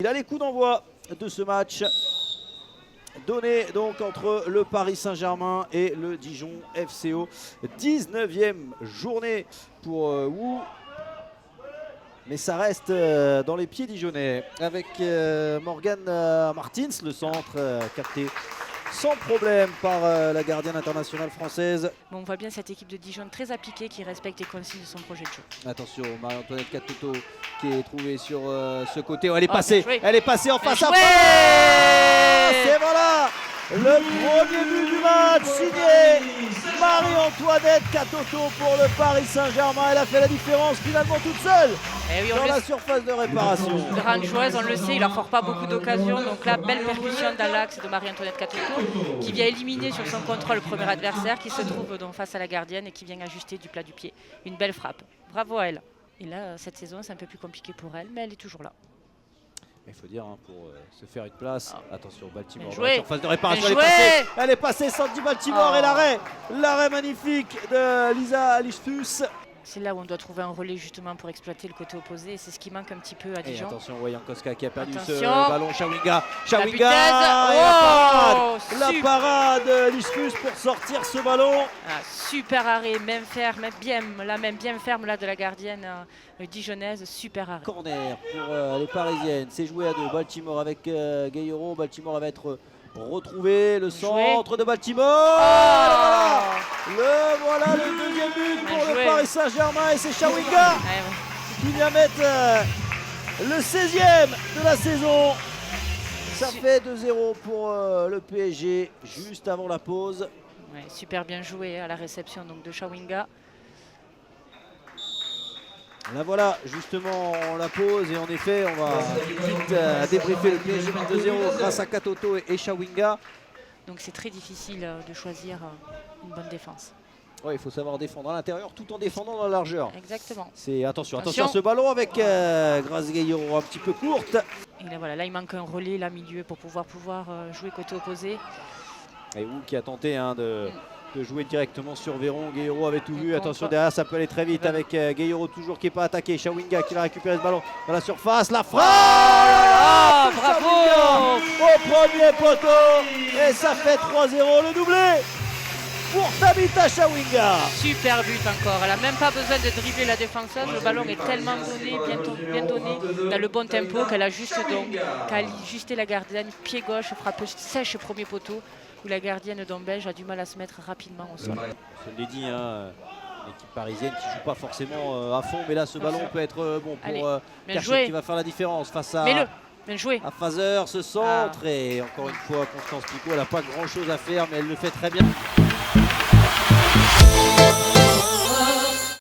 Allez, coup d'envoi de ce match donné donc entre le Paris Saint-Germain et le Dijon FCO. 19e journée pour Wu. Mais ça reste dans les pieds dijonnais avec Morgan Martins, le centre capté sans problème par la gardienne internationale française. Bon, on voit bien cette équipe de Dijon très appliquée qui respecte les consignes de son projet de jeu. Attention, Marie-Antoinette Katoto qui est trouvée sur ce côté. Oh, elle est passée en face à face. Et voilà le premier but du match signé Marie-Antoinette Katoto pour le Paris Saint-Germain. Elle a fait la différence finalement toute seule dans la surface de réparation. Grande joueuse, on le sait, il n'afford pas beaucoup d'occasions. Donc là, belle percussion dans l'axe de Marie-Antoinette Katoto qui vient éliminer sur son contrôle le premier adversaire qui se trouve donc face à la gardienne et qui vient ajuster du plat du pied. Une belle frappe. Bravo à elle. Et là, cette saison, c'est un peu plus compliqué pour elle, mais elle est toujours là. Il faut dire, pour se faire une place, attention, Baltimore, surface de réparation, elle est passée, Sandy Baltimore et l'arrêt magnifique de Lisa Lichtus. C'est là où on doit trouver un relais justement pour exploiter le côté opposé, c'est ce qui manque un petit peu à Dijon. Et attention, Jankoska qui a perdu ce ballon, Shawinga, la parade Lichtus pour sortir ce ballon. Super arrêt, même ferme, bien ferme là de la gardienne dijonnaise, super arrêt. Corner pour les Parisiennes, c'est joué à deux, Baltimore avec Gayoro, Baltimore va être retrouver le centre de Baltimore. Voilà le deuxième but pour le Paris Saint-Germain et c'est Shawinga qui vient mettre le 16e de la saison. Ça fait 2-0 pour le PSG juste avant la pause. Ouais, super bien joué à la réception donc de Shawinga. Là voilà justement la pause et en effet on va vite débriefer le PSG 2-0 grâce à Katoto et Shawinga. Donc c'est très difficile de choisir une bonne défense. Oui, il faut savoir défendre à l'intérieur tout en défendant dans la largeur. Exactement. Attention à ce ballon avec Grace Gayoro un petit peu courte. Et là voilà, là il manque un relais là milieu pour pouvoir jouer côté opposé. Et Wu qui a tenté de jouer directement sur Véron. Gayoro avait tout vu. Attention derrière, ça peut aller très vite avec Gayoro toujours qui n'est pas attaqué. Shawinga qui va récupérer ce ballon dans la surface. La frappe bravo au premier poteau. Et ça fait 3-0 le doublé pour Tabitha Shawinga. Super but encore. Elle n'a même pas besoin de dribbler la défenseuse. Le ballon est tellement donné, bien donné, dans le bon tempo qu'elle a juste ajusté la gardienne. Pied gauche, frappe sèche premier poteau. Où la gardienne d'Ambelge a du mal à se mettre rapidement au sol. Je l'ai dit, l'équipe parisienne qui ne joue pas forcément à fond, mais là ce ballon peut être bon pour Kershak qui va faire la différence face à Fazer, ce centre. Et encore une fois, Constance Picot, elle n'a pas grand chose à faire, mais elle le fait très bien.